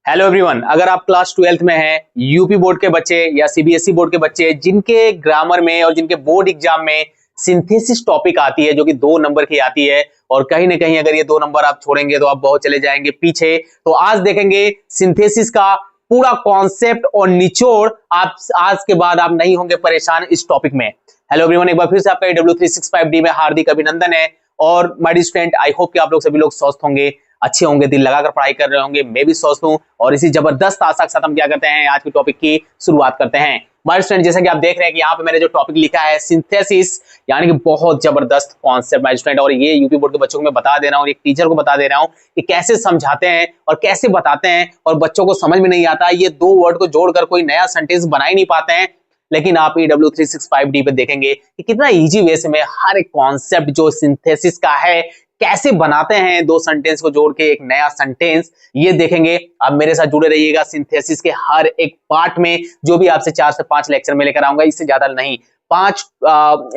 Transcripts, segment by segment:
Hello everyone, अगर आप class 12th में हैं, यूपी बोर्ड के बच्चे या सीबीएसई बोर्ड के बच्चे जिनके ग्रामर में और जिनके बोर्ड एग्जाम में सिंथेसिस टॉपिक आती है जो कि 2 नंबर की आती है और कहीं ना कहीं अगर ये 2 नंबर आप छोड़ेंगे तो आप बहुत चले जाएंगे पीछे। तो आज देखेंगे सिंथेसिस का पूरा कॉन्सेप्ट और निचोड़। आप आज के बाद आप नहीं होंगे परेशान इस टॉपिक में। हेलो एवरीवन, एक बार फिर से आपका W365D में हार्दिक अभिनंदन है। और my dear student, I hope कि आप लोग सभी लोग स्वस्थ होंगे, अच्छे होंगे, दिल लगाकर पढ़ाई कर रहे होंगे। मैं भी स्वस्थ हूं और इसी जबरदस्त आशा के साथ हम क्या करते हैं, आज के टॉपिक की शुरुआत करते हैं। माय स्टूडेंट, जैसा कि आप देख रहे हैं कि यहाँ पे मैंने जो टॉपिक लिखा है सिंथेसिस, यानी कि बहुत जबरदस्त कॉन्सेप्ट माय स्टूडेंट। और ये यूपी बोर्ड के बच्चों को मैं बता दे रहा हूँ, एक टीचर को बता दे रहा हूँ कि कैसे समझाते हैं और कैसे बताते हैं, और बच्चों को समझ में नहीं आता। ये 2 वर्ड को जोड़कर कोई नया सेंटेंस बना ही नहीं पाते हैं। लेकिन आप ये W365D पे देखेंगे कि कितना इजी वे से मैं हर एक कॉन्सेप्ट जो सिंथेसिस का है कैसे बनाते हैं, 2 सेंटेंस को जोड़ के एक नया सेंटेंस, ये देखेंगे। आप मेरे साथ जुड़े रहिएगा सिंथेसिस के हर एक पार्ट में, जो भी आपसे 4 से 5 लेक्चर में लेकर आऊंगा, इससे ज्यादा नहीं। 5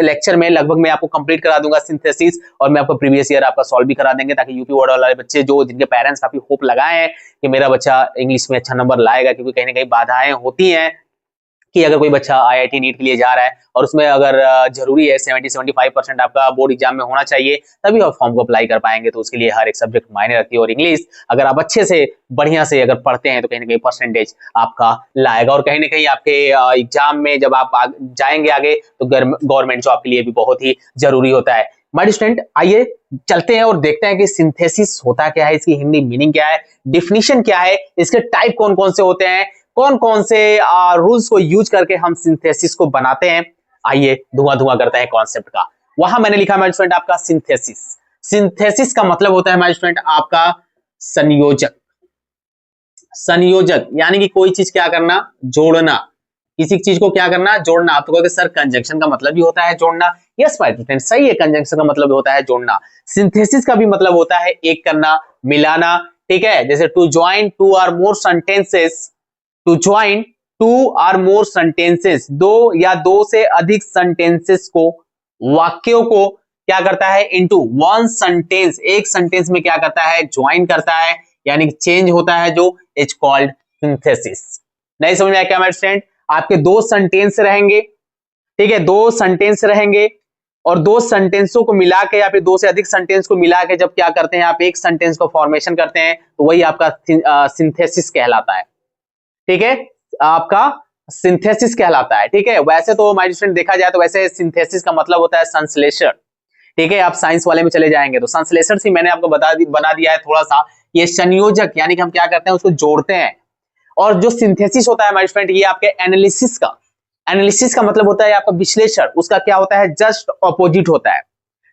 लेक्चर में लगभग मैं आपको कंप्लीट करा दूंगा सिंथेसिस, और मैं आपको प्रीवियस ईयर आपका सॉल्व भी करा देंगे, ताकि यूपी बोर्ड वाले बच्चे जो जिनके पेरेंट्स काफी होप लगाए हैं कि मेरा बच्चा इंग्लिश में अच्छा नंबर लाएगा, क्योंकि कहीं ना कहीं बाधाएं होती हैं कि अगर कोई बच्चा आईआईटी नीट के लिए जा रहा है और उसमें अगर जरूरी है 70-75% आपका बोर्ड एग्जाम में होना चाहिए, तभी आप फॉर्म को अप्लाई कर पाएंगे। तो उसके लिए हर एक सब्जेक्ट मायने रखती है, और इंग्लिश अगर आप अच्छे से बढ़िया से अगर पढ़ते हैं तो कहीं ना कहीं परसेंटेज आपका लाएगा, और कहीं ना कहीं आपके एग्जाम में जब आप जाएंगे आगे तो गवर्नमेंट जॉब के लिए भी बहुत ही जरूरी होता है। माय स्टूडेंट, आइए चलते हैं और देखते हैं कि सिंथेसिस होता क्या है, इसकी हिंदी मीनिंग क्या है, डिफिनीशन क्या है, इसके टाइप कौन कौन से होते हैं, कौन कौन से रूल्स को यूज करके हम सिंथेसिस को बनाते हैं। आइए धुआं धुआं करते हैं कॉन्सेप्ट का। वहां मैंने लिखा माय स्टूडेंट आपका सिंथेसिस। सिंथेसिस का मतलब होता है माय स्टूडेंट आपका संयोजक। संयोजक यानी कि कोई चीज क्या करना, जोड़ना। किसी चीज को क्या करना, जोड़ना। आप तो कहोगे सर कंजंक्शन का मतलब भी होता है जोड़ना। यस माय स्टूडेंट, सही है, कंजंक्शन का मतलब होता है जोड़ना। सिंथेसिस का भी मतलब होता है एक करना, मिलाना। ठीक है, जैसे to join 2 or more sentences, to join 2 or more sentences, 2 या 2 से अधिक सेंटेंसेस को, वाक्यों को क्या करता है, इनटू वन सेंटेंस, एक सेंटेंस में क्या करता है, ज्वाइन करता है, यानी चेंज होता है, जो इज कॉल्ड सिंथेसिस। नहीं समझ में आया क्या मेरे स्टूडेंट? आपके 2 सेंटेंस रहेंगे, ठीक है, 2 सेंटेंस रहेंगे, और 2 सेंटेंसों को मिला के या फिर 2 से अधिक सेंटेंस को मिला के जब क्या करते हैं, आप एक सेंटेंस को फॉर्मेशन करते हैं, तो वही आपका सिंथेसिस कहलाता है। ठीक है, आपका सिंथेसिस कहलाता है। ठीक है, वैसे तो माय स्टूडेंट देखा जाए तो वैसे सिंथेसिस का मतलब होता है संश्लेषण। ठीक है, आप साइंस वाले में चले जाएंगे तो संश्लेषण से मैंने आपको बना दिया है थोड़ा सा। ये संयोजक यानी कि हम क्या करते हैं, उसको जोड़ते हैं। और जो सिंथेसिस होता है माय स्टूडेंट, ये आपके एनालिसिस का मतलब होता है आपका विश्लेषण। उसका क्या होता है, जस्ट ऑपोजिट होता है।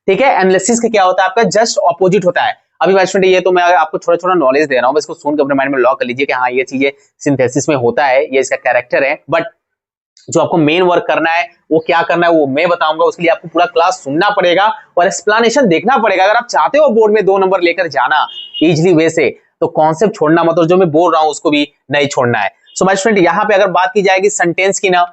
ठीक है, एनालिसिस का क्या होता है, आपका जस्ट ऑपोजिट होता है। अभी माय स्टूडेंट, ये तो मैं आपको थोड़ा थोड़ा नॉलेज दे रहा हूं, बस इसको सुन के अपने माइंड में लॉक कर लीजिए कि हाँ ये चीजें सिंथेसिस में होता है, ये इसका कैरेक्टर है। बट जो आपको मेन वर्क करना है वो क्या करना है वो मैं बताऊंगा। उसके लिए आपको पूरा क्लास सुनना पड़ेगा और एक्सप्लेनेशन देखना पड़ेगा। अगर आप चाहते हो बोर्ड में 2 नंबर लेकर जाना इजिली वे से, तो कॉन्सेप्ट छोड़ना मत, और जो मैं बोल रहा हूं उसको भी नहीं छोड़ना है। सो माय स्टूडेंट, यहाँ पे अगर बात की जाएगी सेंटेंस की ना,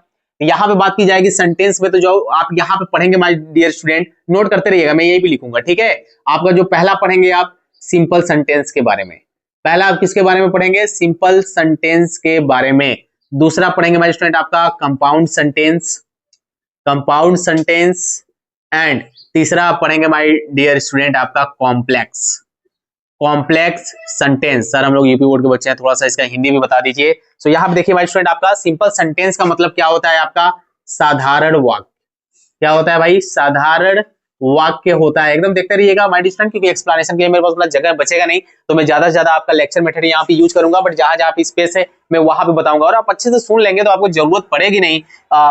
यहाँ पे बात की जाएगी सेंटेंस में, तो जो आप यहाँ पे पढ़ेंगे माय डियर स्टूडेंट, नोट करते रहिएगा, मैं यही भी लिखूंगा। ठीक है, आपका जो पहला पढ़ेंगे आप सिंपल सेंटेंस के बारे में। पहला आप किसके बारे में पढ़ेंगे, सिंपल सेंटेंस के बारे में। दूसरा पढ़ेंगे माय स्टूडेंट आपका कंपाउंड सेंटेंस, एंड तीसरा आप पढ़ेंगे माय डियर स्टूडेंट आपका कॉम्प्लेक्स सेंटेंस। सर हम लोग यूपी बोर्ड के बच्चे हैं, थोड़ा सा इसका हिंदी भी बता दीजिए। सो यहाँ पे देखिए माय स्टूडेंट, आपका सिंपल सेंटेंस का मतलब क्या होता है, आपका साधारण वाक्य। क्या होता है भाई, साधारण वाक्य होता है। एकदम देखते रहिएगा माय डियर स्टूडेंट, क्योंकि एक्सप्लेनेशन के लिए मेरे पास उतना जगह बचेगा नहीं, तो मैं ज्यादा से ज्यादा आपका लेक्चर मेथड यहाँ पे यूज करूंगा। बट जहां जहां पे स्पेस है मैं वहां पे बताऊंगा, और आप अच्छे से सुन लेंगे तो आपको जरूरत पड़ेगी नहीं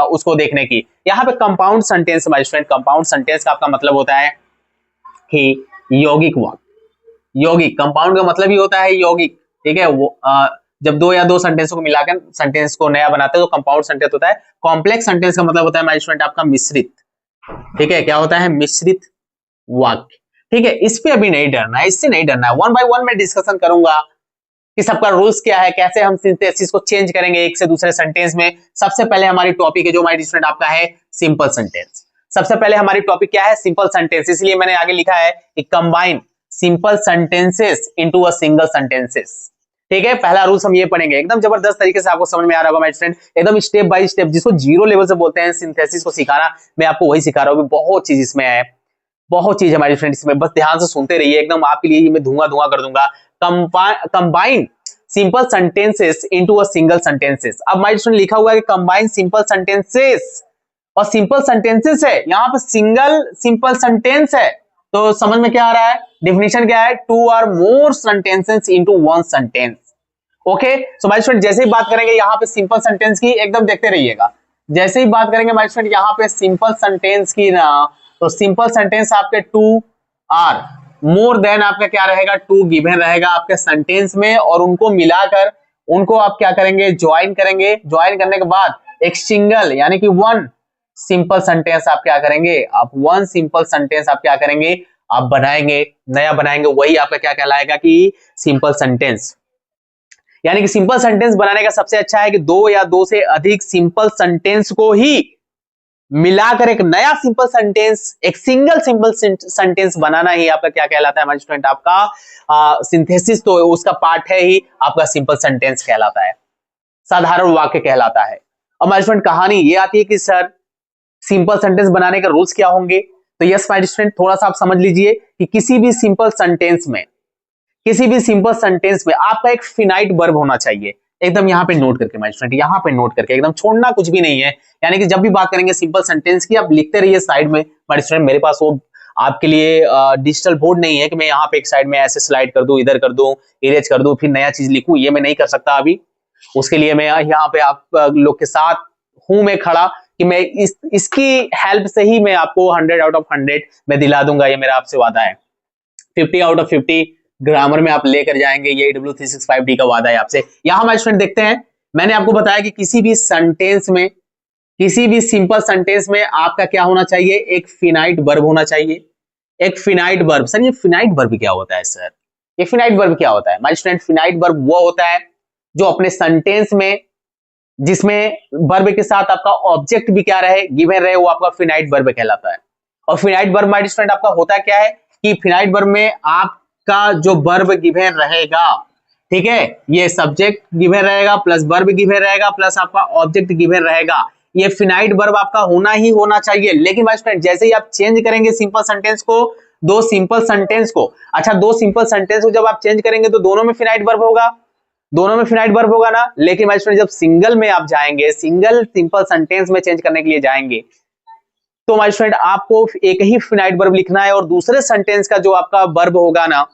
उसको देखने की। यहाँ पे compound sentence my student, compound sentence का आपका मतलब होता है कि यौगिक वाक्य। यौगिक, कंपाउंड का मतलब ही होता है यौगिक। ठीक है, वो जब 2 या 2 सेंटेंस को मिलाकर सेंटेंस को नया बनाते हैं तो कंपाउंड सेंटेंस होता है। कॉम्प्लेक्स सेंटेंस का मतलब होता है माय स्टूडेंट आपका मिश्रित। ठीक है, क्या होता है, मिश्रित वाक्य। ठीक है, इस पे अभी नहीं डरना है, इससे नहीं डरना है। 1 by 1 मैं डिस्कशन करूंगा कि सबका रूल्स क्या है, कैसे हम सिंथेसिस को चेंज करेंगे एक से दूसरे सेंटेंस में। सबसे पहले हमारी टॉपिक है जो माय स्टूडेंट आपका है सिंपल सेंटेंस। सबसे पहले हमारी टॉपिक क्या है, सिंपल सेंटेंस। इसलिए मैंने आगे लिखा है कि combine simple sentences into a single sentences. ठीक है, पहला रूल्स हम ये पढ़ेंगे, एकदम जबरदस्त तरीके से आपको समझ में आ रहा होगा माय स्टूडेंट, एकदम स्टेप बाय स्टेप, जिसको जीरो लेवल से बोलते हैं सिंथेसिस को सिखाना, मैं आपको वही सिखा रहा हूँ। बहुत चीज इसमें है, बहुत चीज हमारे फ्रेंड इसमें, बस ध्यान से सुनते रहिए, एकदम आपके लिए मैं धुआं धुआं कर दूंगा। Combine simple sentences into a single sentences. अब माय स्टूडेंट लिखा हुआ है कि कंबाइन सिंपल सेंटेंसेस, और सिंपल सेंटेंसेस है, यहाँ पे सिंगल सिंपल सेंटेंस है, तो समझ में क्या आ रहा है, डेफिनेशन क्या है, टू और more sentences into one sentence. Okay, so my student जैसे ही बात करेंगे यहाँ पे सिंपल सेंटेंस की, एकदम देखते रहिएगा, जैसे ही बात करेंगे माय स्टूडेंट यहाँ पे सिंपल सेंटेंस की ना, तो सिंपल सेंटेंस आपके टू आर मोर देन आपका क्या रहेगा, टू गिवन रहेगा आपके सेंटेंस में, और उनको मिलाकर उनको आप क्या करेंगे, ज्वाइन करेंगे, ज्वाइन करने के बाद एक सिंगल यानी कि वन सिंपल सेंटेंस आप क्या करेंगे, आप वन सिंपल सेंटेंस आप क्या करेंगे, आप बनाएंगे, नया बनाएंगे, वही आपका क्या कहलाएगा कि सिंपल सेंटेंस। यानी कि सिंपल सेंटेंस बनाने का सबसे अच्छा है कि दो या दो से अधिक सिंपल सेंटेंस को ही मिलाकर एक नया सिंपल सेंटेंस, एक सिंगल सिंपल सेंटेंस बनाना ही आपका क्या कहलाता है हमारे स्टूडेंट, आपका सिंथेसिस, तो उसका पार्ट है ही आपका सिंपल सेंटेंस कहलाता है, साधारण वाक्य कहलाता है। और हमारे स्टूडेंट कहानी ये आती है कि सर सिंपल सेंटेंस बनाने के रूल्स क्या होंगे, तो यस माय स्टूडेंट थोड़ा सा आप समझ लीजिए कि किसी भी सिंपल सेंटेंस में, किसी भी सिंपल सेंटेंस में आपका एक फिनाइट वर्ब होना चाहिए, एकदम यहाँ पे नोट करके माय स्टूडेंट, यहाँ पे नोट करके, एकदम छोड़ना कुछ भी नहीं है। यानी कि जब भी बात करेंगे सिंपल सेंटेंस की, आप लिखते रहिए साइड में माय स्टूडेंट, मेरे पास वो आपके लिए डिजिटल बोर्ड नहीं है कि मैं यहाँ पे एक साइड में ऐसे स्लाइड कर दूं, इधर कर दूं, इरेज कर दूं, फिर नया चीज लिखूं, ये मैं नहीं कर सकता अभी। उसके लिए मैं यहाँ पे आप लोग के साथ हूं मैं खड़ा, कि मैं इसकी हेल्प से ही मैं आपको 100 आउट ऑफ 100 मैं दिला दूंगा, ये मेरा आपसे वादा है। 50 आउट ऑफ 50 ग्रामर में आप लेकर जाएंगे, ये AW365D का वादा है आपसे। यहां हमारे स्टूडेंट देखते हैं, मैंने आपको बताया कि किसी भी सेंटेंस में, किसी भी सिंपल सेंटेंस में आपका क्या होना चाहिए, एक फिनाइट वर्ब होना चाहिए, एक फिनाइट वर्ब। सर ये फिनाइट वर्ब क्या होता है सर, ये फिनाइट वर्ब क्या होता है? माय स्टूडेंट फिनाइट वर्ब वो होता है जो अपने सेंटेंस में, जिसमें वर्ब के साथ आपका ऑब्जेक्ट भी क्या रहे, गिवन रहे, वो आपका फिनाइट वर्ब कहलाता है। और फिनाइट वर्ब माय स्टूडेंट आपका होता क्या है कि फिनाइट वर्ब में आपका जो वर्ब गिवन रहेगा, ठीक है, ये सब्जेक्ट गिवन रहेगा प्लस वर्ब गिवन रहेगा प्लस आपका ऑब्जेक्ट गिवन रहेगा, ये फिनाइट वर्ब आपका होना ही होना चाहिए। लेकिन माय स्टूडेंट जैसे ही आप चेंज करेंगे सिंपल सेंटेंस को, दो सिंपल सेंटेंस को, अच्छा दो सिंपल सेंटेंस को जब आप चेंज करेंगे तो दोनों में फिनाइट वर्ब होगा, दोनों में फिनाइट वर्ब होगा ना। लेकिन माय स्टूडेंट जब सिंगल में आप जाएंगे, सिंगल सिंपल सेंटेंस में चेंज करने के लिए जाएंगे, तो माय स्टूडेंट आपको एक ही फिनाइट वर्ब लिखना है, और दूसरे सेंटेंस का जो आपका वर्ब होगा ना,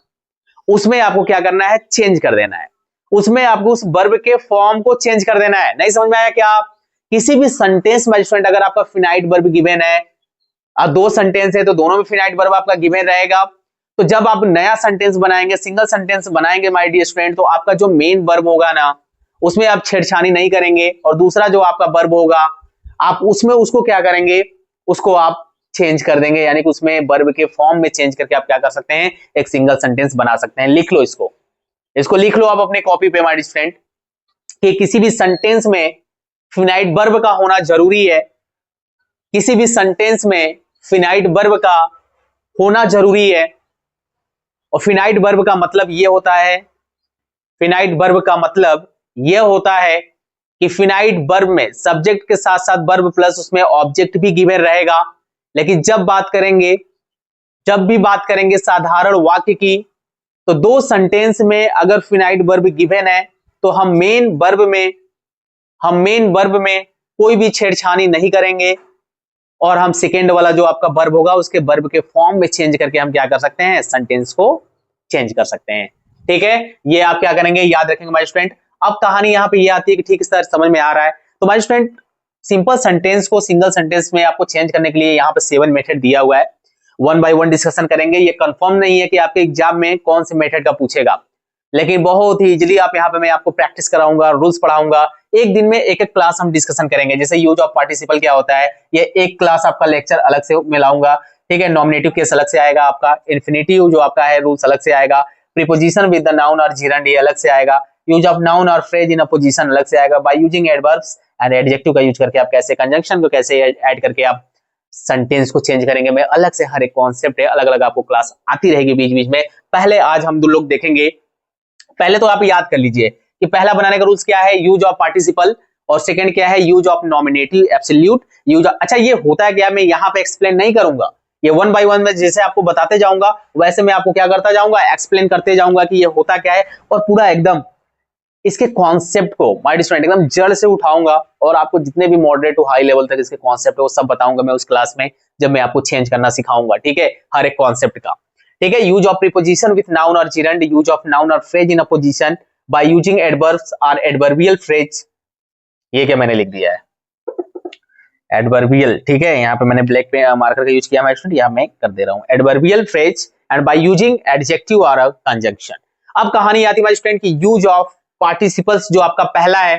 उसमें आपको क्या करना है, चेंज कर देना है, उसमें आपको उस वर्ब के फॉर्म को चेंज कर देना है। नहीं समझ में आया क्या? आप किसी भी सेंटेंस में स्टूडेंट अगर आपका फिनाइट वर्ब गिवन है, दो सेंटेंस है तो दोनों में फिनाइट वर्ब आपका गिवन रहेगा, तो जब आप नया सेंटेंस बनाएंगे, सिंगल सेंटेंस बनाएंगे माय डियर स्टूडेंट, तो आपका जो मेन वर्ब होगा ना, उसमें आप छेड़छानी नहीं करेंगे, और दूसरा जो आपका वर्ब होगा आप उसमें उसको क्या करेंगे, उसको आप चेंज कर देंगे, यानी कि उसमें वर्ब के फॉर्म में चेंज करके आप क्या कर सकते हैं, एक सिंगल सेंटेंस बना सकते हैं। लिख लो इसको, इसको लिख लो आप अपने कॉपी पे माय डियर स्टूडेंट, कि किसी भी सेंटेंस में फिनाइट वर्ब का होना जरूरी है, किसी भी सेंटेंस में फिनाइट वर्ब का होना जरूरी है। और फिनाइट वर्ब का मतलब ये होता है, फिनाइट वर्ब का मतलब ये होता है कि फिनाइट वर्ब में सब्जेक्ट के साथ साथ वर्ब प्लस उसमें ऑब्जेक्ट भी गिवन रहेगा। लेकिन जब भी बात करेंगे साधारण वाक्य की, तो दो सेंटेंस में अगर फिनाइट वर्ब गिवन है, तो हम मेन वर्ब में कोई भी छेड़छानी नहीं करेंगे, और हम सेकेंड वाला जो आपका वर्ब होगा उसके वर्ब के फॉर्म में चेंज करके हम क्या कर सकते हैं, सेंटेंस को चेंज कर सकते हैं। ठीक है, ये आप क्या करेंगे, याद रखेंगे माय स्टूडेंट। अब कहानी यहाँ पे ये आती है कि ठीक सर समझ में आ रहा है, तो माय स्टूडेंट सिंपल सेंटेंस को सिंगल सेंटेंस में आपको चेंज करने के लिए यहाँ पे 7 मेथड दिया हुआ है, 1 बाय 1 डिस्कशन करेंगे। ये कंफर्म नहीं है कि आपके एग्जाम में कौन से मेथड का पूछेगा, लेकिन बहुत ही इजीली आप यहाँ पे मैं आपको प्रैक्टिस कराऊंगा, रूल्स पढ़ाऊंगा, एक दिन में एक एक क्लास हम डिस्कशन करेंगे। जैसे यूज ऑफ पार्टिसिपल क्या होता है, ये एक क्लास आपका लेक्चर अलग से मिलाऊंगा, ठीक है। नॉमिनेटिव केस अलग से आएगा, आपका इन्फिनेटिव जो आपका है रूल्स अलग से आएगा, प्रीपोजिशन विद द नाउन और जीरंड ये अलग से आएगा, यूज ऑफ नाउन और फ्रेज इन अ पोजीशन अलग से आएगा, by using adverbs and adjective का यूज करके आप कैसे कंजंक्शन को कैसे ऐड करके आप सेंटेंस को चेंज करेंगे। मैं अलग से हर एक कॉन्सेप्ट है, अलग अलग आपको क्लास आती रहेगी बीच बीच में। पहले आज हम दो लोग देखेंगे पहले तो आप याद कर लीजिए कि पहला बनाने का रूल्स क्या है, यूज ऑफ पार्टिसिपल, और सेकंड क्या है, use of nominative absolute use. अच्छा ये होता है क्या, मैं यहाँ पे एक्सप्लेन नहीं करूंगा, ये वन बाय वन में जैसे आपको बताते जाऊंगा वैसे मैं आपको क्या करता जाऊंगा, एक्सप्लेन करते जाऊंगा कि ये होता क्या है, और पूरा एकदम इसके कॉन्सेप्ट को माय स्टूडेंट एकदम जड़ से उठाऊंगा, और आपको जितने भी मॉडरेट टू हाई लेवल तक इसके कॉन्सेप्ट है वो सब बताऊंगा मैं उस क्लास में, जब मैं आपको चेंज करना सिखाऊंगा, ठीक है, हर एक कॉन्सेप्ट का, ठीक है। Use of preposition with noun और जिरंड, यूज ऑफ नाउन और phrase in a position by using adverbs और एडवर्बियल फ्रेज, ये क्या मैंने लिख दिया है, एडवर्बियल, ठीक है, यहाँ पे मैंने ब्लैक पे मार्कर का यूज किया मैं स्टूडेंट, यहाँ मैं कर दे रहा हूँ adverbial phrase and by using adjective और अ कंजंक्शन। अब कहानी आती है स्टूडेंट की यूज ऑफ पार्टिसिपल्स, जो आपका पहला है,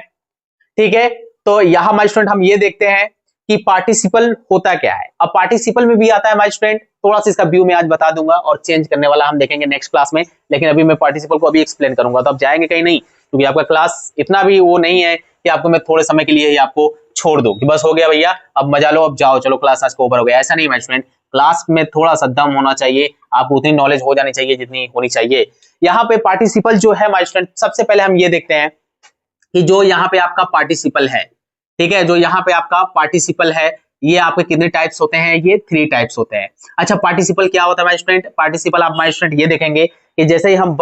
ठीक है। तो यहाँ माय स्टूडेंट हम ये देखते हैं कि पार्टिसिपल होता क्या है। अब पार्टिसिपल में भी आता है माय स्टूडेंट, थोड़ा सा इसका व्यू मैं आज बता दूंगा और चेंज करने वाला हम देखेंगे नेक्स्ट क्लास में, लेकिन अभी मैं पार्टिसिपल को अभी एक्सप्लेन करूंगा, तो आप जाएंगे कहीं नहीं, क्योंकि आपका क्लास इतना भी वो नहीं है कि आपको मैं थोड़े समय के लिए ही आपको छोड़ दूं कि बस हो गया भैया अब मजा लो अब जाओ चलो क्लास आज को ओवर हो गया, ऐसा नहीं माय स्टूडेंट, क्लास में थोड़ा सा दम होना चाहिए, आपको उतनी नॉलेज हो जानी चाहिए जितनी होनी चाहिए। यहाँ पे पार्टिसिपल जो है माय स्टूडेंट, सबसे पहले हम ये देखते हैं कि जो यहाँ पे आपका पार्टिसिपल है, ठीक है, जो यहाँ पे आपका पार्टिसिपल है ये आपके कितने टाइप्स होते हैं, ये 3 टाइप्स होते हैं। अच्छा पार्टिसिपल क्या होता है माय स्टूडेंट, पार्टिसिपल आप माय स्टूडेंट ये देखेंगे कि जैसे ही हम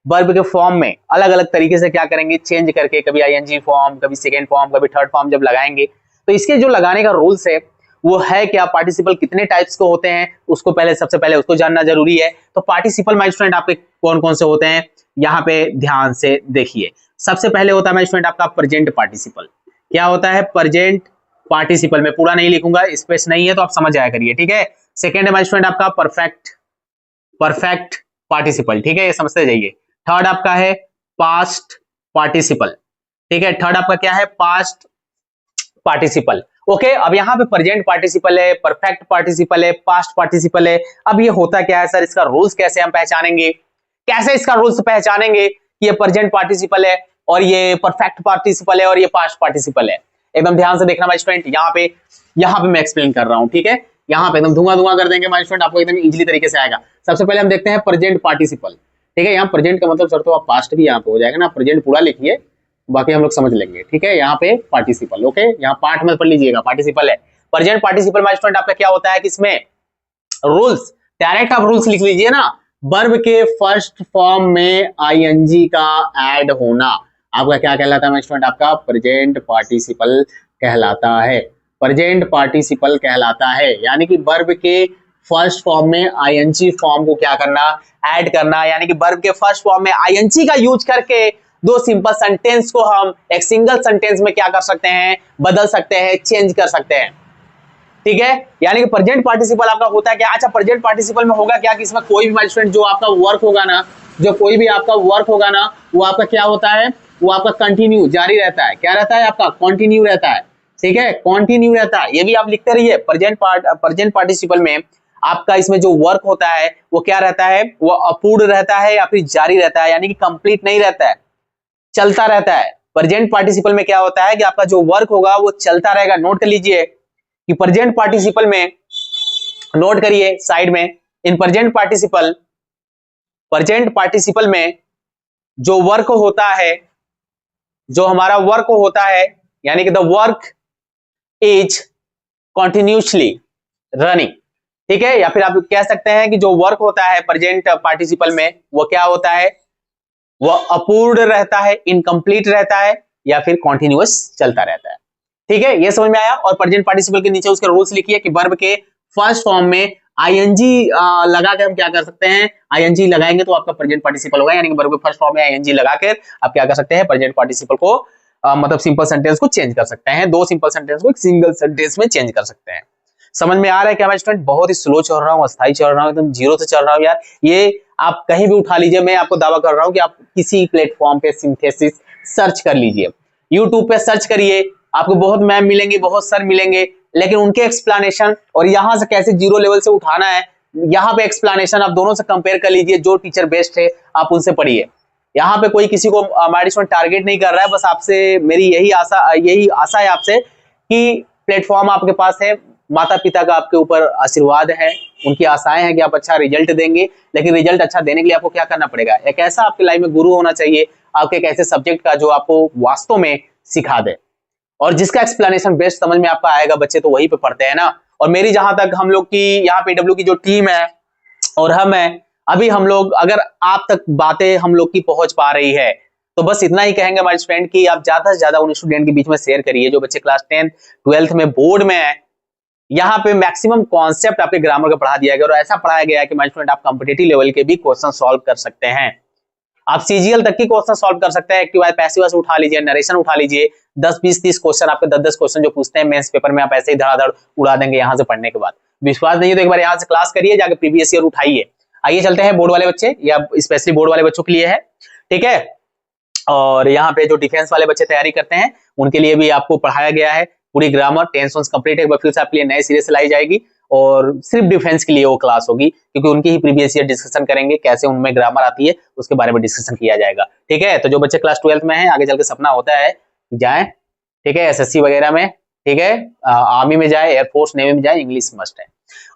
वर्ब के फॉर्म में अलग अलग तरीके से क्या करेंगे, चेंज करके, कभी आईएनजी फॉर्म, कभी सेकेंड फॉर्म, कभी थर्ड फॉर्म जब लगाएंगे, तो इसके जो लगाने का रूल्स है वो है क्या, पार्टिसिपल कितने टाइप्स के होते हैं उसको पहले सबसे पहले उसको जानना जरूरी है। तो पार्टिसिपल माय स्टूडेंट आपके कौन कौन से होते हैं, यहाँ पे ध्यान से देखिए। सबसे पहले होता है माय स्टूडेंट आपका प्रेजेंट पार्टिसिपल। क्या होता है प्रेजेंट पार्टिसिपल, में पूरा नहीं लिखूंगा, स्पेस नहीं है तो आप समझ जाया करिए, ठीक है। सेकेंड है माय स्टूडेंट आपका परफेक्ट पार्टिसिपल, ठीक है, ये समझते जाइए। थर्ड आपका है पास्ट पार्टिसिपल, ठीक है, थर्ड आपका क्या है, पास्ट पार्टिसिपल, ओके। अब यहाँ पे प्रेजेंट पार्टिसिपल है, परफेक्ट पार्टिसिपल है, पास्ट पार्टिसिपल है। अब ये होता क्या है सर, इसका रूल्स कैसे हम पहचानेंगे, कैसे इसका रूल्स पहचानेंगे कि ये प्रेजेंट पार्टिसिपल है और ये परफेक्ट पार्टिसिपल है और ये पास्ट पार्टिसिपल है, एकदम ध्यान से देखना माय स्टूडेंट, यहाँ पे मैं एक्सप्लेन कर रहा हूँ, ठीक है, यहाँ पे एकदम धुआं कर देंगे माय स्टूडेंट, आपको एकदम इजीली तरीके से आएगा। सबसे पहले हम देखते हैं प्रेजेंट पार्टिसिपल, ठीक है, यहाँ प्रेजेंट का मतलब सर तो आप पास्ट भी यहाँ पे हो जाएगा ना, प्रेजेंट पूरा लिखिए बाकी हम लोग समझ लेंगे, ठीक है। यहाँ पे पार्टिसिपल, ओके, यहाँ पार्ट मत पढ़ लीजिएगा, पार्टिसिपल है। प्रेजेंट पार्टिसिपल माय स्टूडेंट आपका क्या होता है कि इसमें रूल्स, डायरेक्ट आप रूल्स लिख लीजिए ना, वर्ब के फर्स्ट फॉर्म में आईएनजी का ऐड होना आपका क्या कहलाता है माय स्टूडेंट, आपका प्रेजेंट पार्टिसिपल कहलाता है, प्रेजेंट पार्टिसिपल कहलाता है। यानी कि वर्ब के फर्स्ट फॉर्म में आईएनजी फॉर्म को क्या करना, ऐड करना, यानी कि वर्ब के फर्स्ट फॉर्म में आईएनजी का यूज करके दो सिंपल सेंटेंस को हम एक सिंगल सेंटेंस में क्या कर सकते हैं, बदल सकते हैं, चेंज कर सकते हैं, ठीक है। यानी कि प्रेजेंट पार्टिसिपल आपका होता है क्या, अच्छा प्रेजेंट पार्टिसिपल में होगा क्या कि इसमें कोई भी माय स्टूडेंट जो आपका वर्क होगा ना, जो कोई भी आपका वर्क होगा ना वो आपका क्या होता है, वो आपका कंटिन्यू जारी रहता है, क्या रहता है आपका कंटिन्यू रहता है, ठीक है, कंटिन्यू रहता है, ये भी आप लिखते रहिए। प्रेजेंट पार्टिसिपल में आपका इसमें जो वर्क होता है वो क्या रहता है, वो अपूर्ण रहता है या फिर जारी रहता है, यानी कि कंप्लीट नहीं रहता है, चलता रहता है। प्रेजेंट पार्टिसिपल में क्या होता है कि आपका जो वर्क होगा वो चलता रहेगा। नोट कर लीजिए कि प्रेजेंट पार्टिसिपल में, नोट करिए साइड में, इन प्रेजेंट पार्टिसिपल में जो वर्क होता है, जो हमारा वर्क होता है, यानी कि the work is continuously running, ठीक है, या फिर आप कह सकते हैं कि जो वर्क होता है प्रेजेंट पार्टिसिपल में वो क्या होता है, वो अपूर्ण रहता है, इनकम्प्लीट रहता है या फिर कॉन्टिन्यूअस चलता रहता है, ठीक है, ये समझ में आया। और प्रेजेंट पार्टिसिपल के नीचे उसके रूल्स लिखिए कि वर्ब के फर्स्ट फॉर्म में आईएनजी लगा के हम क्या कर सकते हैं, आईएनजी लगाएंगे तो आपका प्रेजेंट पार्टिसिपल होगा, यानी कि वर्ब के फर्स्ट फॉर्म में आईएनजी लगाकर आप क्या कर सकते हैं, प्रेजेंट पार्टिसिपल को मतलब सिंपल सेंटेंस को चेंज कर सकते हैं, दो सिंपल सेंटेंस को एक सिंगल सेंटेंस में चेंज कर सकते हैं। समझ में आ रहा है क्या स्टूडेंट, बहुत ही स्लो चल रहा हूँ, अस्थाई चल रहा हूँ, एकदम जीरो से चल रहा हूँ यार, ये आप कहीं भी उठा लीजिए, मैं आपको दावा कर रहा हूँ कि आप किसी प्लेटफॉर्म पे सिंथेसिस सर्च कर लीजिए, यूट्यूब पे सर्च करिए, आपको बहुत मैम मिलेंगे, बहुत सर मिलेंगे, लेकिन उनके एक्सप्लेनेशन और यहाँ से कैसे जीरो लेवल से उठाना है, यहाँ पे एक्सप्लेनेशन आप दोनों से कंपेयर कर लीजिए, जो टीचर बेस्ट है आप उनसे पढ़िए। यहाँ पे कोई किसी को हमारे स्टूडेंट टारगेट नहीं कर रहा है, बस आपसे मेरी यही आशा है आपसे कि प्लेटफॉर्म आपके पास है, माता पिता का आपके ऊपर आशीर्वाद है, उनकी आशाएं हैं कि आप अच्छा रिजल्ट देंगे, लेकिन रिजल्ट अच्छा देने के लिए आपको क्या करना पड़ेगा, एक ऐसा आपकी लाइफ में गुरु होना चाहिए, आपके एक ऐसे सब्जेक्ट का जो आपको वास्तव में सिखा दे और जिसका एक्सप्लेनेशन बेस्ट समझ में आपका आएगा। बच्चे तो वहीं पे पढ़ते हैं ना। और मेरी जहां तक हम लोग की यहाँ पे डब्ल्यू की जो टीम है और हम है, अभी हम लोग अगर आप तक बातें हम लोग की पहुंच पा रही है तो बस इतना ही कहेंगे हमारे स्टूडेंट की आप ज्यादा से ज्यादा उन स्टूडेंट के बीच में शेयर करिए जो बच्चे क्लास 10th 12th में बोर्ड में है। यहाँ पे मैक्सिमम कॉन्सेप्ट आपके ग्रामर का पढ़ा दिया गया और ऐसा पढ़ाया गया है कि माय स्टूडेंट आप कॉम्पिटिटिव लेवल के भी क्वेश्चन सॉल्व कर सकते हैं। आप सीजीएल तक की क्वेश्चन सॉल्व कर सकते हैं। एक्टिव पैसिव वॉइस उठा लीजिए, नरेशन उठा लीजिए, 10 20 30 क्वेश्चन आपके 10 10 क्वेश्चन जो पूछते हैं मेंस पेपर में आप ऐसे ही धड़ाधड़ उड़ा देंगे यहाँ से पढ़ने के बाद। विश्वास नहीं है तो एक बार यहाँ से क्लास करिए, जाके प्रीवियस ईयर उठाइए। आइए चलते हैं बोर्ड वाले बच्चे या स्पेशली बोर्ड वाले बच्चों के लिए है, ठीक है। और यहाँ पे जो डिफेंस वाले बच्चे तैयारी करते हैं उनके लिए भी आपको पढ़ाया गया है पूरी ग्रामर, टेंस कंप्लीट है, फिर से आपके लिए नए सिरे से लाई जाएगी और सिर्फ डिफेंस के लिए वो क्लास होगी क्योंकि उनकी ही प्रीवियस ईयर डिस्कशन करेंगे, कैसे उनमें ग्रामर आती है उसके बारे में डिस्कशन किया जाएगा, ठीक है। तो जो बच्चे क्लास 12th में हैं आगे चल के सपना होता है जाए, ठीक है, एसएससी वगैरह में, ठीक है, आर्मी में जाए, एयरफोर्स नेवी में जाए, इंग्लिश मस्ट है।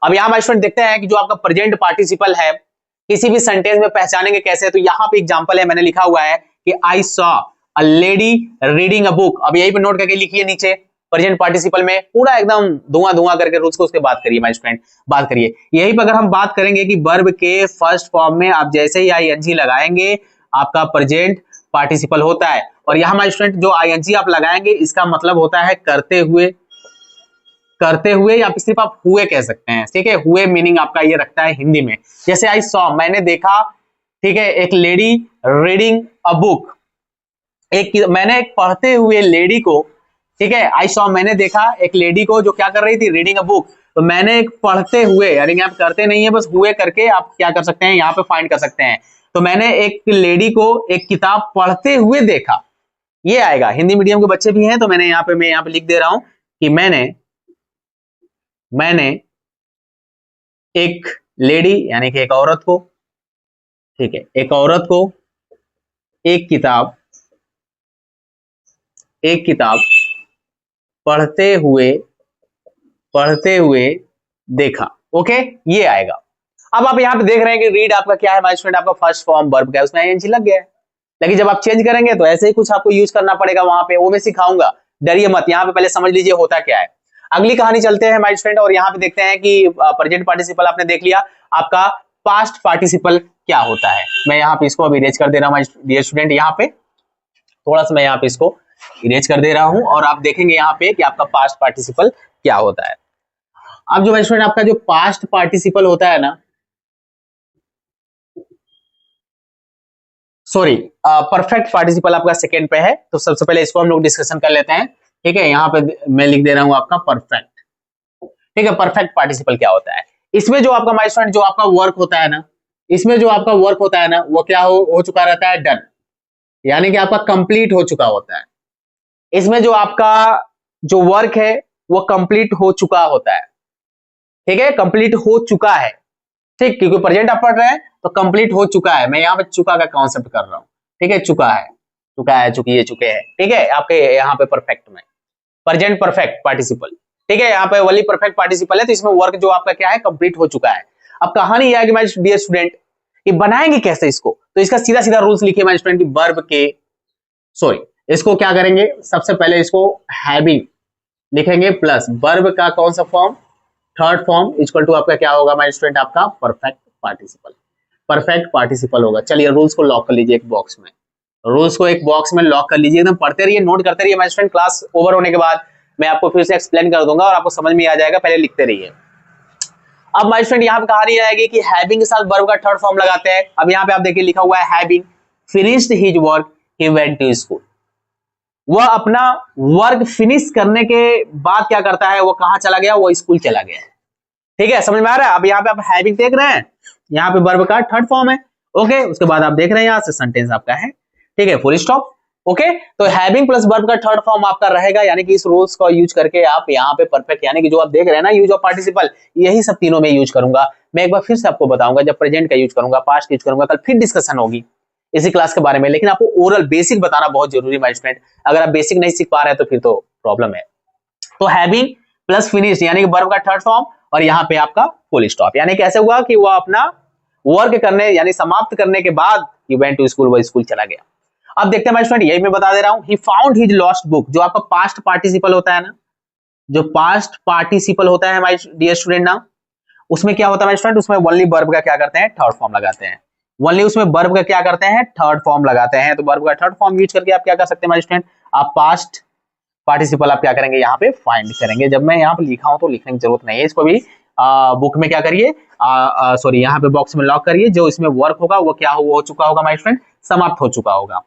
अब यहाँ स्टूडेंट देखते हैं कि जो आपका प्रेजेंट पार्टिसिपल है किसी भी सेंटेंस में पहचानेंगे कैसे। तो यहाँ पे एग्जांपल है, मैंने लिखा हुआ है कि I saw a lady reading a book. अब यही पे नोट करके लिखिए नीचे प्रेजेंट पार्टिसिपल में पूरा एकदम धुआं धुआं करके रूल्स को उसके बात करिए माय स्टूडेंट, बात करिए। यही पे अगर हम बात करेंगे कि वर्ब के फर्स्ट फॉर्म में आप जैसे ही आईएनजी लगाएंगे आपका प्रेजेंट पार्टिसिपल होता है और यहाँ माय स्टूडेंट जो आईएनजी आप लगाएंगे इसका मतलब होता है करते हुए, करते हुए या सिर्फ आप हुए कह सकते हैं, ठीक है। हुए मीनिंग आपका ये रखता है हिंदी में। जैसे आई सॉ मैंने देखा, ठीक है, एक लेडी रीडिंग अ बुक, मैंने एक पढ़ते हुए लेडी को, ठीक है, आई सॉ मैंने देखा एक लेडी को जो क्या कर रही थी, रीडिंग अ बुक। तो मैंने एक पढ़ते हुए, यानी आप करते नहीं है बस हुए करके आप क्या कर सकते हैं यहाँ पे फाइंड कर सकते हैं। तो मैंने एक लेडी को एक किताब पढ़ते हुए देखा, ये आएगा। हिंदी मीडियम के बच्चे भी हैं तो मैं यहाँ पे लिख दे रहा हूं कि मैंने एक लेडी यानी कि एक औरत को, ठीक है, एक औरत को एक किताब पढ़ते हुए देखा, ओके, ये आएगा। अब आप यहाँ पे देख रहे हैं कि रीड आपका क्या है माय स्टूडेंट, आपका फर्स्ट फॉर्म वर्ब का है, उसमें आईएनजी लग गया है। लेकिन जब आप चेंज करेंगे तो ऐसे ही कुछ आपको यूज करना पड़ेगा वहां पे, वो मैं सिखाऊंगा, डरिए मत। यहाँ पे पहले समझ लीजिए होता क्या है। अगली कहानी चलते हैं माय स्टूडेंट और यहाँ पे देखते हैं कि प्रेजेंट पार्टिसिपल आपने देख लिया, आपका पास्ट पार्टिसिपल क्या होता है। मैं यहाँ पे इसको अभी इरेज कर दे रहा हूँ माय डियर स्टूडेंट, यहाँ पे थोड़ा सा मैं यहाँ पे इसको इरेज कर दे रहा हूं और आप देखेंगे यहाँ पे कि आपका पास्ट पार्टिसिपल क्या होता है। अब जो माय स्टूडेंट आपका जो पास्ट पार्टिसिपल होता है ना, सॉरी, परफेक्ट पार्टिसिपल आपका सेकंड पे है। तो सबसे पहले इसको हम लोग डिस्कशन कर लेते हैं, ठीक है। यहाँ पे मैं लिख दे रहा हूं आपका परफेक्ट, ठीक है। परफेक्ट पार्टिसिपल क्या होता है, इसमें जो आपका माय स्टूडेंट जो आपका वर्क होता है ना, इसमें जो आपका वर्क होता है ना वो क्या हो चुका रहता है, डन, यानी कि आपका कंप्लीट हो चुका होता है। इसमें जो आपका जो वर्क है वो कंप्लीट हो चुका होता है, ठीक है, कंप्लीट हो चुका है, ठीक, क्योंकि प्रेजेंट आप पढ़ रहे हैं तो कंप्लीट हो चुका है। मैं यहाँ पे चुका का कॉन्सेप्ट कर रहा हूँ, ठीक है, चुका है, चुकी चुके हैं, ठीक है। आपके यहाँ पे परफेक्ट में प्रेजेंट परफेक्ट पार्टिसिपल, ठीक है, यहाँ पे वली परफेक्ट पार्टिसिपल है तो इसमें वर्क जो आपका क्या है, कंप्लीट हो चुका है। अब कहानी यह है कि माय डियर स्टूडेंट ये बनाएंगे कैसे इसको, तो इसका सीधा सीधा रूल्स लिखिए माय स्टूडेंट की वर्ब के, सॉरी, इसको क्या करेंगे, सबसे पहले इसको हैविंग लिखेंगे प्लस वर्ब का कौन सा form, third form, equal to आपका क्या होगा माय स्टूडेंट, आपका परफेक्ट पार्टिसिपल होगा। चलिए रूल्स को लॉक कर लीजिए एक बॉक्स में, रूल्स को एक बॉक्स में लॉक कर लीजिए, एकदम पढ़ते रहिए, नोट करते रहिए माय स्टूडेंट। क्लास ओवर होने के बाद मैं आपको फिर से एक्सप्लेन कर दूंगा और आपको समझ में आ जाएगा, पहले लिखते रहिए। अब माय स्टूडेंट यहाँ पे कहानी आएगी कि हैविंग के साथ वर्ब का थर्ड फॉर्म लगाते हैं। अब यहाँ पे आप देखिए लिखा हुआ है having finished his work he went to school. वह अपना वर्क फिनिश करने के बाद क्या करता है, वो कहां चला गया, वो स्कूल चला गया, ठीक है, समझ में आ रहा है। अब यहाँ पे आप हैविंग देख रहे हैं, यहाँ पे वर्ब का थर्ड फॉर्म है, ओके, उसके बाद आप देख रहे हैं यहाँ से सेंटेंस आपका है, ठीक है, फुल स्टॉप, ओके। तो हैविंग प्लस वर्ब का थर्ड फॉर्म आपका रहेगा, यानी कि इस रूल्स का यूज करके आप यहाँ पे परफेक्ट, यानी कि जो आप देख रहे हैं ना यूज ऑफ पार्टिसिपल, यही सब तीनों में यूज करूंगा। मैं एक बार फिर से आपको बताऊंगा, जब प्रेजेंट का यूज करूंगा, पास्ट यूज करूंगा, कल फिर डिस्कशन होगी इसी क्लास के बारे में, लेकिन आपको ओरल बेसिक बताना बहुत जरूरी है माय स्टूडेंट। अगर आप बेसिक नहीं सीख पा रहे हैं तो फिर तो प्रॉब्लम है। तो हैविंग प्लस फिनिश यानी कि वर्ब का थर्ड फॉर्म और यहाँ पे आपका फुल स्टॉप। यानी कैसे हुआ कि वो अपना वर्क करने यानी समाप्त करने के बाद ही वेंट टू स्कूल, वो स्कूल चला गया। अब देखते हैं माय स्टूडेंट, यही मैं बता दे रहा हूं, he found his lost book. जो आपका पास्ट पार्टिसिपल होता है ना, जो पास्ट पार्टिसिपल होता है माय डियर स्टूडेंट ना, उसमें क्या होता है माय स्टूडेंट, उसमें ओनली वर्ब का क्या करते हैं, थर्ड फॉर्म लगाते हैं। ओनली उसमें वर्ब का क्या करते हैं, थर्ड फॉर्म लगाते हैं। तो वर्ब का थर्ड फॉर्म यूज करके आप क्या कर सकते हैं माय स्टूडेंट, आप पास्ट पार्टिसिपल आप क्या करेंगे, यहाँ पे फाइंड करेंगे। जब मैं यहाँ पे लिखा हूं तो लिखने की जरूरत नहीं है, इसको भी बुक में क्या करिए, सॉरी यहाँ पे बॉक्स में लॉक करिए। जो इसमें वर्क होगा वो क्या हो चुका होगा माय स्टूडेंट, समाप्त हो चुका होगा।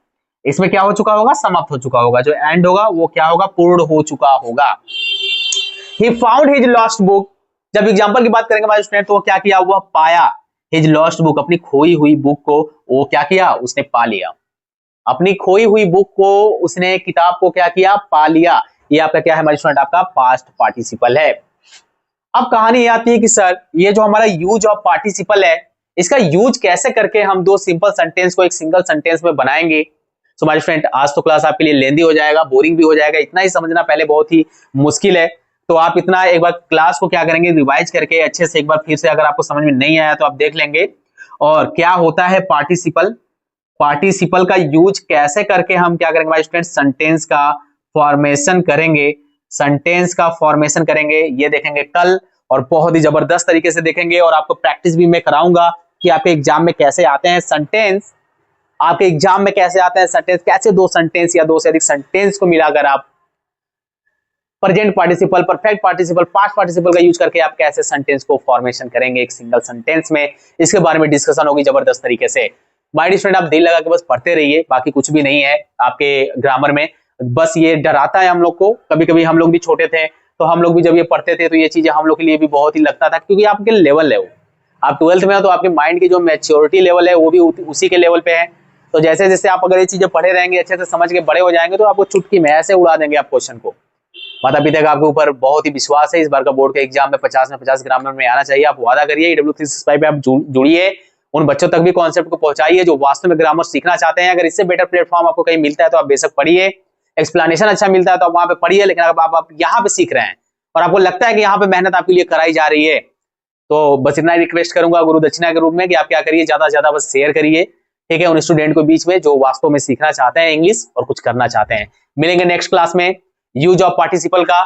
इसमें क्या हो चुका होगा, समाप्त हो चुका होगा। जो एंड होगा वो क्या होगा, पूर्ण हो चुका होगा। He found his lost book. जब एग्जांपल की बात करेंगे माय स्टूडेंट, तो वो क्या किया, वो पाया। हिज लॉस्ट बुक, अपनी खोई हुई बुक को वो क्या किया, उसने पा लिया। अपनी खोई हुई बुक को उसने, किताब को क्या किया, पा लिया। ये आपका क्या है माय स्टूडेंट, आपका पास्ट पार्टिसिपल है। अब कहानी ये आती है कि सर ये जो हमारा यूज ऑफ पार्टिसिपल है, इसका यूज कैसे करके हम दो सिंपल सेंटेंस को एक सिंगल सेंटेंस में बनाएंगे। सो माय फ्रेंड, आज तो क्लास आपके लिए लेंदी हो जाएगा, बोरिंग भी हो जाएगा। इतना ही समझना पहले बहुत ही मुश्किल है। तो आप इतना एक बार क्लास को क्या करेंगे, रिवाइज करके अच्छे से एक बार फिर से, अगर आपको समझ में नहीं आया तो आप देख लेंगे। और क्या होता है पार्टिसिपल, पार्टिसिपल का यूज कैसे करके हम क्या करेंगे माय स्टूडेंट, सेंटेंस का फॉर्मेशन करेंगे। सेंटेंस का फॉर्मेशन करेंगे, ये देखेंगे कल, और बहुत ही जबरदस्त तरीके से देखेंगे। और आपको प्रैक्टिस भी मैं कराऊंगा कि आपके एग्जाम में कैसे आते हैं सेंटेंस, आपके एग्जाम में कैसे आते हैं सेंटेंस, कैसे दो सेंटेंस या दो से अधिक सेंटेंस को मिलाकर आप present participle, perfect participle, past participle का यूज करके आप कैसे सेंटेंस को फॉर्मेशन करेंगे एक सिंगल सेंटेंस में। इसके बारे में डिस्कशन होगी जबरदस्त तरीके से। माय डियर स्टूडेंट, आप दिल लगा के बस पढ़ते रहिए, बाकी कुछ भी नहीं है आपके ग्रामर में। बस ये डराता है हम लोग को, कभी कभी हम लोग भी छोटे थे तो हम लोग भी जब ये पढ़ते थे तो ये चीजें हम लोग के लिए भी बहुत ही लगता था, क्योंकि आपके लेवल है वो, आप 12th में हो तो आपके माइंड की जो मैच्योरिटी लेवल है वो भी उसी के लेवल पे है। तो जैसे जैसे आप अगर ये चीजें पढ़े रहेंगे, अच्छे से समझ के बड़े हो जाएंगे, तो आपको चुटकी में ऐसे उड़ा देंगे आप क्वेश्चन को। माता पिता का आपके ऊपर बहुत ही विश्वास है। इस बार का बोर्ड के एग्जाम में 50 ग्रामर में आना चाहिए। आप वादा करिए, EW365 पे आप जुड़िए, उन बच्चों तक भी कॉन्सेप्ट को पहुंचाइए जो वास्तव में ग्रामर सीखना चाहते हैं। अगर इससे बेटर प्लेटफॉर्म आपको कहीं मिलता है तो आप बेशक पढ़िए, एक्सप्लेनेशन अच्छा मिलता है तो आप वहां पे पढ़िए। लेकिन अगर आप यहाँ पे सीख रहे हैं और आपको लगता है कि यहाँ पे मेहनत आपके लिए कराई जा रही है, तो बस इतना रिक्वेस्ट करूंगा गुरु दक्षिणा के रूप में कि आप क्या करिए, ज्यादा से ज्यादा बस शेयर करिए, ठीक है, उन स्टूडेंट को बीच में जो वास्तव में सीखना चाहते हैं इंग्लिश और कुछ करना चाहते हैं। मिलेंगे नेक्स्ट क्लास में यूज ऑफ पार्टिसिपल का,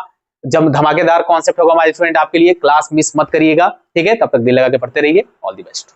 जब धमाकेदार कॉन्सेप्ट होगा हमारे स्टूडेंट आपके लिए। क्लास मिस मत करिएगा, ठीक है। तब तक दिल लगा के पढ़ते रहिए। All the best.